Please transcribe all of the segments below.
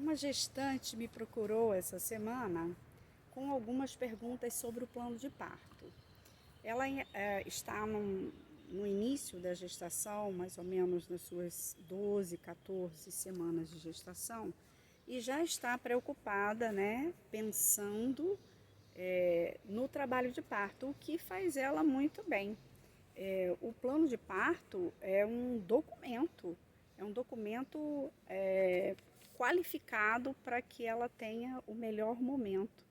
Uma gestante me procurou essa semana com algumas perguntas sobre o plano de parto. Ela está no início da gestação, mais ou menos nas suas 12, 14 semanas de gestação, e já está preocupada, né, pensando no trabalho de parto, o que faz ela muito bem. O plano de parto é um documento qualificado para que ela tenha o melhor momento,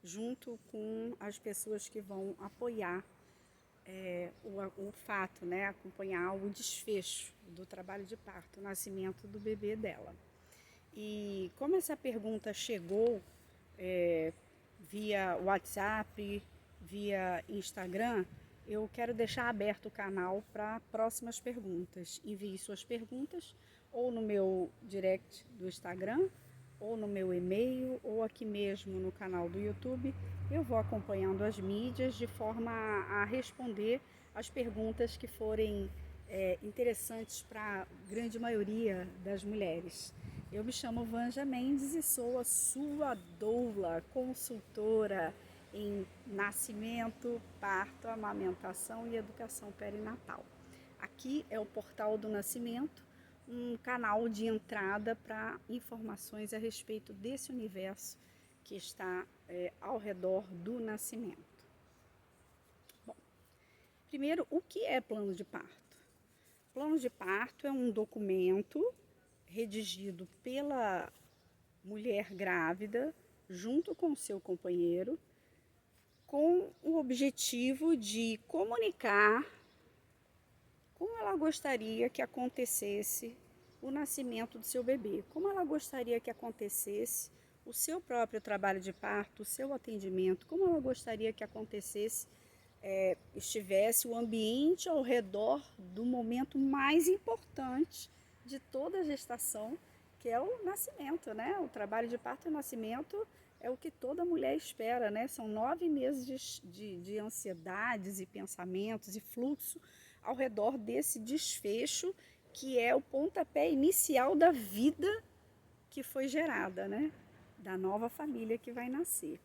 junto com as pessoas que vão apoiar o fato, né, acompanhar o desfecho do trabalho de parto, o nascimento do bebê dela. E como essa pergunta chegou via WhatsApp, via Instagram, eu quero deixar aberto o canal para próximas perguntas. Envie suas perguntas ou no meu direct do Instagram, ou no meu e-mail, ou aqui mesmo no canal do YouTube. Eu vou acompanhando as mídias de forma a responder as perguntas que forem interessantes para a grande maioria das mulheres. Eu me chamo Vanja Mendes e sou a sua doula, consultora em nascimento, parto, amamentação e educação perinatal. Aqui é o Portal do Nascimento, um canal de entrada para informações a respeito desse universo que está ao redor do nascimento. Bom, primeiro, o que é plano de parto? Plano de parto é um documento redigido pela mulher grávida junto com seu companheiro, com o objetivo de comunicar como ela gostaria que acontecesse o nascimento do seu bebê, como ela gostaria que acontecesse o seu próprio trabalho de parto, o seu atendimento, como ela gostaria que acontecesse, estivesse o ambiente ao redor do momento mais importante de toda a gestação, que é o nascimento, né? O trabalho de parto e nascimento é o que toda mulher espera, né? São 9 meses de ansiedades e pensamentos e fluxo ao redor desse desfecho, que é o pontapé inicial da vida que foi gerada, né? Da nova família que vai nascer.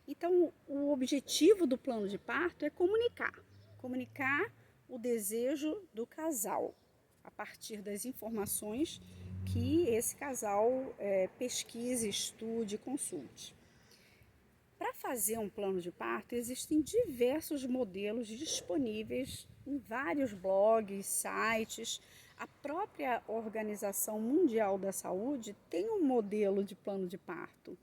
Então, o objetivo do plano de parto é comunicar o desejo do casal, a partir das informações que esse casal pesquise, estude, consulte. Para fazer um plano de parto, existem diversos modelos disponíveis em vários blogs, sites. A própria Organização Mundial da Saúde tem um modelo de plano de parto.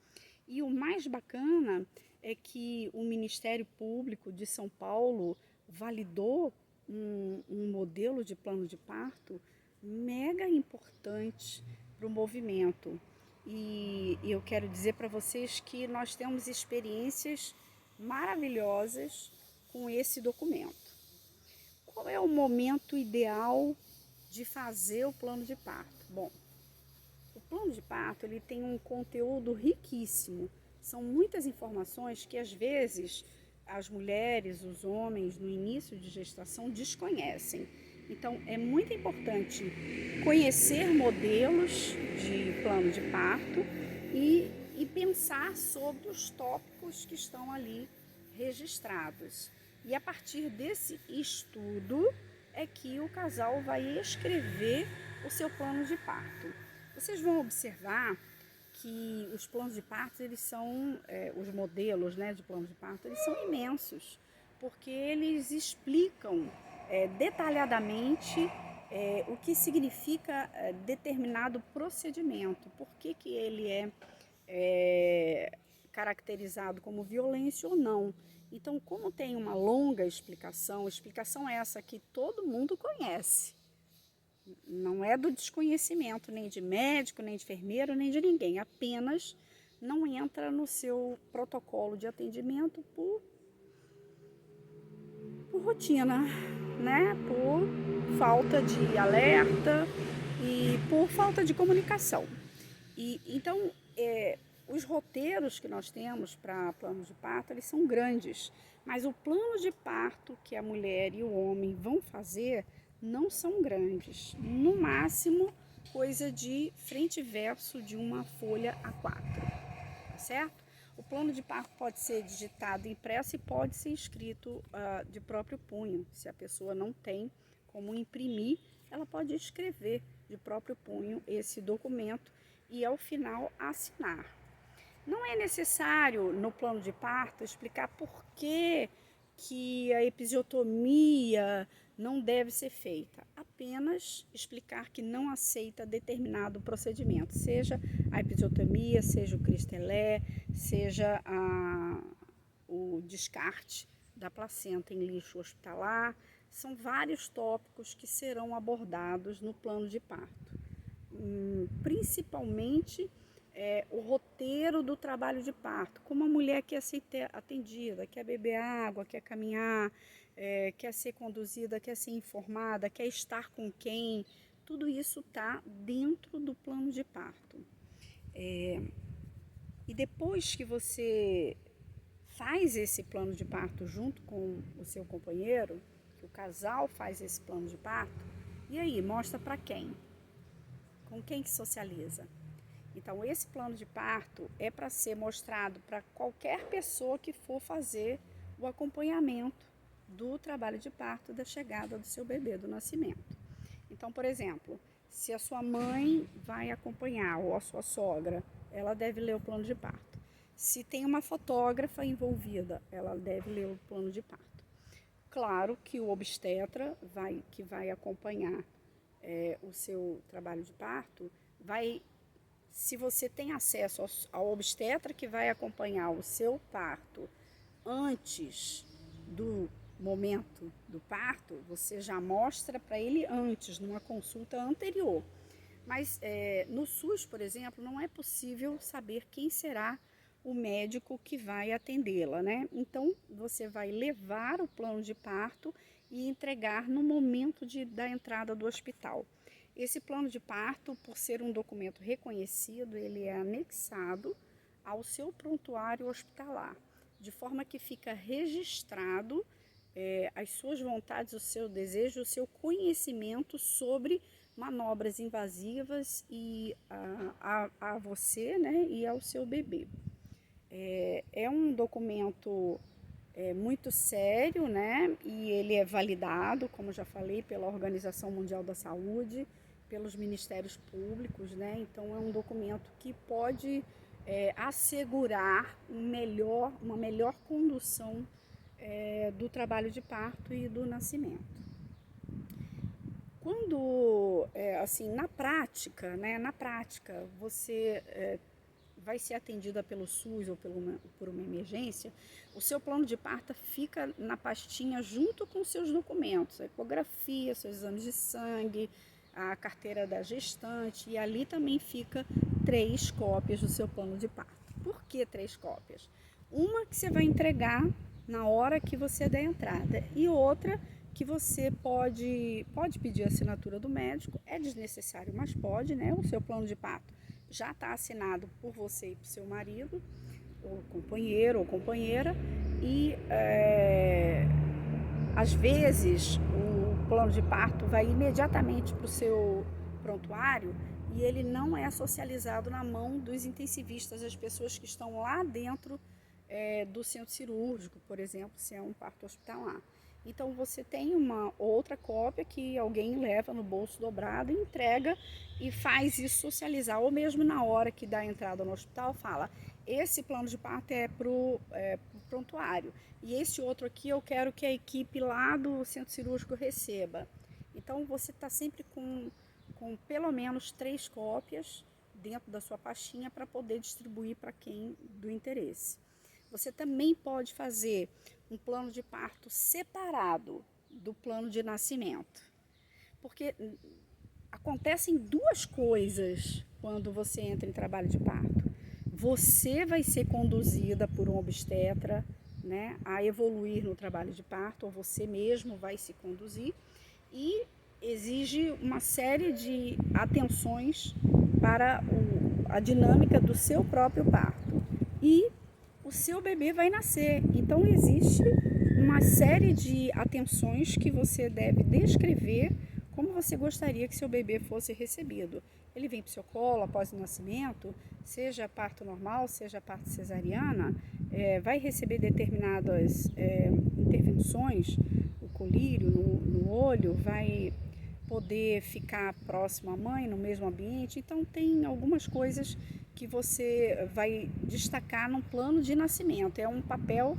E o mais bacana é que o Ministério Público de São Paulo validou um modelo de plano de parto mega importante para o movimento. E eu quero dizer para vocês que nós temos experiências maravilhosas com esse documento. Qual é o momento ideal de fazer o plano de parto? Bom, o plano de parto ele tem um conteúdo riquíssimo. São muitas informações que às vezes as mulheres, os homens no início de gestação desconhecem. Então é muito importante conhecer modelos de plano de parto e pensar sobre os tópicos que estão ali registrados. E a partir desse estudo é que o casal vai escrever o seu plano de parto. Vocês vão observar que os planos de parto, eles são, os modelos, né, de plano de parto, eles são imensos, porque eles explicam detalhadamente o que significa determinado procedimento, por que ele é caracterizado como violência ou não. Então, como tem uma longa explicação essa que todo mundo conhece, não é do desconhecimento nem de médico, nem de enfermeiro, nem de ninguém, apenas não entra no seu protocolo de atendimento por rotina, né? Por falta de alerta e por falta de comunicação. Então, os roteiros que nós temos para planos de parto, eles são grandes, mas o plano de parto que a mulher e o homem vão fazer não são grandes. No máximo, coisa de frente e verso de uma folha A4, tá certo? O plano de parto pode ser digitado impresso e pode ser escrito de próprio punho. Se a pessoa não tem como imprimir, ela pode escrever de próprio punho esse documento e ao final assinar. Não é necessário no plano de parto explicar por que a episiotomia não deve ser feita, apenas explicar que não aceita determinado procedimento, seja a episiotomia, seja o cristelé, seja o descarte da placenta em lixo hospitalar. São vários tópicos que serão abordados no plano de parto, principalmente o roteiro do trabalho de parto, como a mulher quer ser atendida, quer beber água, quer caminhar, quer ser conduzida, quer ser informada, quer estar com quem, tudo isso está dentro do plano de parto. E depois que você faz esse plano de parto junto com o seu companheiro, que o casal faz esse plano de parto, e aí, mostra para quem? Com quem que socializa? Então, esse plano de parto é para ser mostrado para qualquer pessoa que for fazer o acompanhamento do trabalho de parto, da chegada do seu bebê, do nascimento. Então, por exemplo, se a sua mãe vai acompanhar, ou a sua sogra, ela deve ler o plano de parto. Se tem uma fotógrafa envolvida, ela deve ler o plano de parto. Claro que o obstetra que vai acompanhar o seu trabalho de parto, se você tem acesso ao obstetra que vai acompanhar o seu parto antes do momento do parto, você já mostra para ele antes, numa consulta anterior. Mas no SUS, por exemplo, não é possível saber quem será o médico que vai atendê-la, né? Então, você vai levar o plano de parto e entregar no momento da entrada do hospital. Esse plano de parto, por ser um documento reconhecido, ele é anexado ao seu prontuário hospitalar, de forma que fica registrado as suas vontades, o seu desejo, o seu conhecimento sobre manobras invasivas e a você, né, e ao seu bebê. É um documento muito sério, né, e ele é validado, como já falei, pela Organização Mundial da Saúde, pelos ministérios públicos, né? Então é um documento que pode assegurar uma melhor condução do trabalho de parto e do nascimento. Quando, assim, na prática, você vai ser atendida pelo SUS ou por uma emergência, o seu plano de parto fica na pastinha junto com seus documentos, a ecografia, seus exames de sangue, a carteira da gestante, e ali também fica 3 cópias do seu plano de parto. Por que 3 cópias? Uma que você vai entregar na hora que você der a entrada e outra que você pode pedir a assinatura do médico, é desnecessário, mas pode, né? O seu plano de parto já está assinado por você e por seu marido, ou companheiro ou companheira, e às vezes o plano de parto vai imediatamente para o seu prontuário e ele não é socializado na mão dos intensivistas, as pessoas que estão lá dentro do centro cirúrgico, por exemplo, se é um parto hospitalar. Então você tem uma outra cópia que alguém leva no bolso dobrado e entrega e faz isso socializar, ou mesmo na hora que dá a entrada no hospital fala: esse plano de parto é para o prontuário e esse outro aqui eu quero que a equipe lá do centro cirúrgico receba. Então você está sempre com pelo menos 3 cópias dentro da sua pastinha para poder distribuir para quem do interesse. Você também pode fazer um plano de parto separado do plano de nascimento, porque acontecem 2 coisas quando você entra em trabalho de parto. Você vai ser conduzida por um obstetra, né, a evoluir no trabalho de parto, ou você mesmo vai se conduzir, e exige uma série de atenções para a dinâmica do seu próprio parto. E o seu bebê vai nascer, então existe uma série de atenções que você deve descrever, como você gostaria que seu bebê fosse recebido. Ele vem para o seu colo após o nascimento, seja parto normal, seja parto cesariana, vai receber determinadas intervenções, o colírio no olho, vai poder ficar próximo à mãe, no mesmo ambiente. Então, tem algumas coisas que você vai destacar no plano de nascimento. É um papel,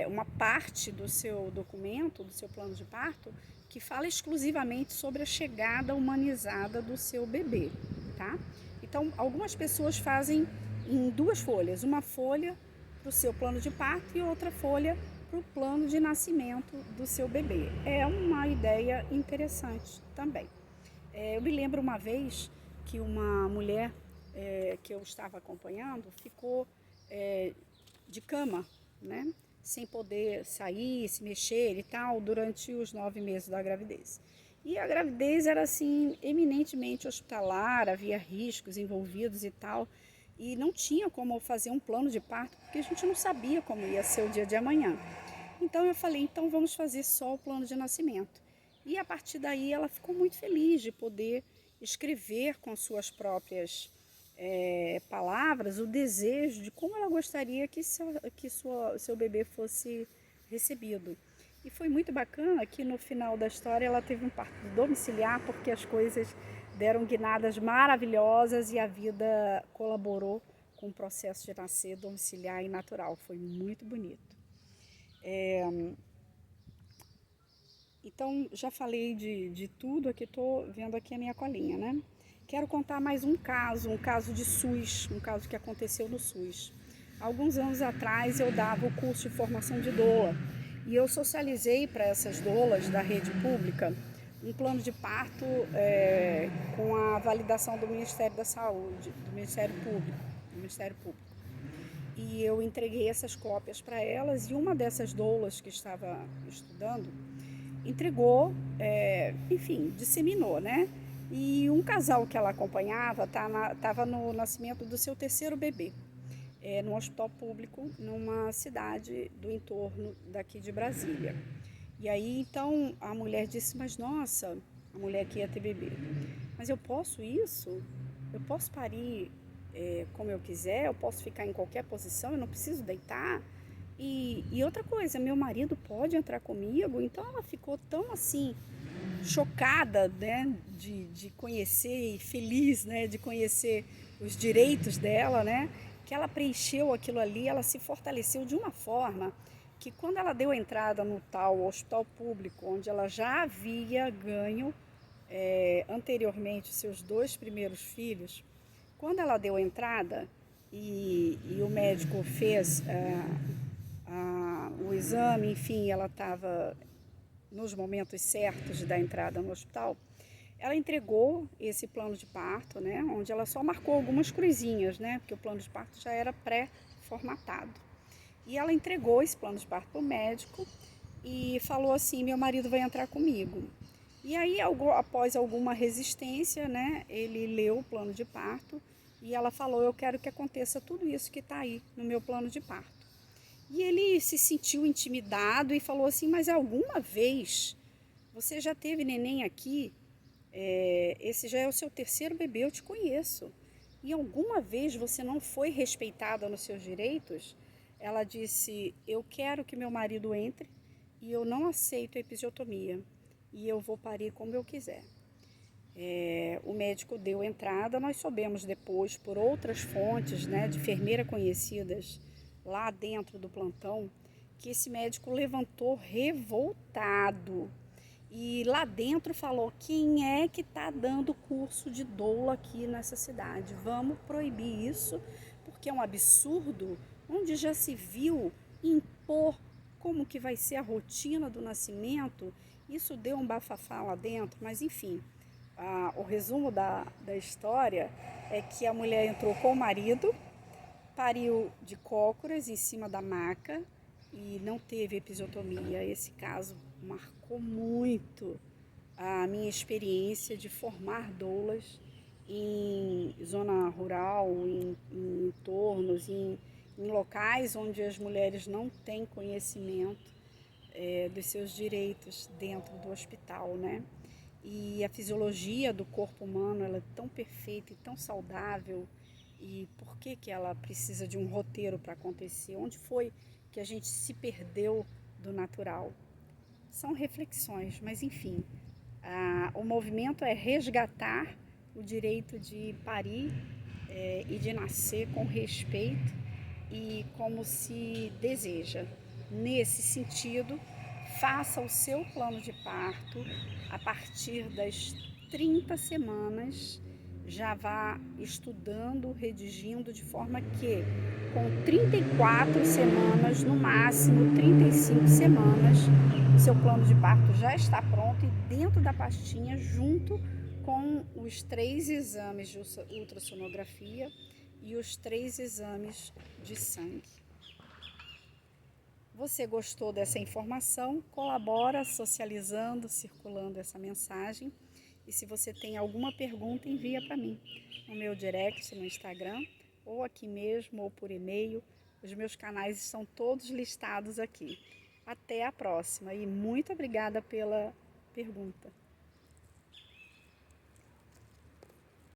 uma parte do seu documento, do seu plano de parto, que fala exclusivamente sobre a chegada humanizada do seu bebê, tá? Então, algumas pessoas fazem em 2 folhas, uma folha para o seu plano de parto e outra folha para o plano de nascimento do seu bebê. É uma ideia interessante também. Eu me lembro uma vez que uma mulher que eu estava acompanhando ficou de cama, né? Sem poder sair, se mexer e tal, durante os 9 meses da gravidez. E a gravidez era assim, eminentemente hospitalar, havia riscos envolvidos e tal, e não tinha como fazer um plano de parto, porque a gente não sabia como ia ser o dia de amanhã. Então eu falei, então vamos fazer só o plano de nascimento. E a partir daí ela ficou muito feliz de poder escrever com suas próprias palavras o desejo de como ela gostaria que seu bebê fosse recebido. E foi muito bacana que no final da história ela teve um parto domiciliar, porque as coisas deram guinadas maravilhosas e a vida colaborou com o processo de nascer domiciliar e natural. Foi muito bonito. Então, já falei de tudo, aqui estou vendo aqui a minha colinha, né? Quero contar mais um caso de SUS, um caso que aconteceu no SUS. Alguns anos atrás eu dava o curso de formação de doula e eu socializei para essas doulas da rede pública um plano de parto com a validação do Ministério da Saúde, do Ministério Público. E eu entreguei essas cópias para elas e uma dessas doulas que estava estudando entregou, enfim, disseminou, né? E um casal que ela acompanhava estava no nascimento do seu 3º bebê, num hospital público, numa cidade do entorno daqui de Brasília. E aí, então, a mulher disse, mas nossa, a mulher que ia ter bebê, mas eu posso isso? Eu posso parir como eu quiser? Eu posso ficar em qualquer posição? Eu não preciso deitar? E outra coisa, meu marido pode entrar comigo? Então ela ficou tão assim, chocada, né, de conhecer e feliz, né, de conhecer os direitos dela, né, que ela preencheu aquilo ali, ela se fortaleceu de uma forma que quando ela deu entrada no tal hospital público, onde ela já havia ganho anteriormente seus 2 primeiros filhos, quando ela deu entrada e o médico fez o exame, enfim, ela estava nos momentos certos da entrada no hospital, ela entregou esse plano de parto, né, onde ela só marcou algumas cruzinhas, né, porque o plano de parto já era pré-formatado. E ela entregou esse plano de parto para o médico e falou assim, meu marido vai entrar comigo. E aí, após alguma resistência, né, ele leu o plano de parto e ela falou, eu quero que aconteça tudo isso que está aí no meu plano de parto. E ele se sentiu intimidado e falou assim, mas alguma vez você já teve neném aqui? Esse já é o seu 3º bebê, eu te conheço. E alguma vez você não foi respeitada nos seus direitos? Ela disse, eu quero que meu marido entre e eu não aceito a episiotomia. E eu vou parir como eu quiser. O médico deu entrada, nós soubemos depois, por outras fontes, né, de enfermeiras conhecidas lá dentro do plantão, que esse médico levantou revoltado e lá dentro falou, quem é que está dando curso de doula aqui nessa cidade? Vamos proibir isso, porque é um absurdo, onde já se viu impor como que vai ser a rotina do nascimento. Isso deu um bafafá lá dentro, mas enfim, o resumo da história é que a mulher entrou com o marido, pariu de cócoras em cima da maca e não teve episiotomia. Esse caso marcou muito a minha experiência de formar doulas em zona rural, em entornos, em locais onde as mulheres não têm conhecimento dos seus direitos dentro do hospital, né? E a fisiologia do corpo humano, ela é tão perfeita e tão saudável. E por que que ela precisa de um roteiro para acontecer? Onde foi que a gente se perdeu do natural? São reflexões, mas enfim, o movimento é resgatar o direito de parir e de nascer com respeito e como se deseja. Nesse sentido, faça o seu plano de parto a partir das 30 semanas, já vá estudando, redigindo, de forma que com 34 semanas, no máximo 35 semanas, seu plano de parto já está pronto e dentro da pastinha, junto com os 3 exames de ultrassonografia e os 3 exames de sangue. Você gostou dessa informação? Colabora socializando, circulando essa mensagem. E se você tem alguma pergunta, envia para mim no meu direct no Instagram, ou aqui mesmo, ou por e-mail. Os meus canais estão todos listados aqui. Até a próxima e muito obrigada pela pergunta.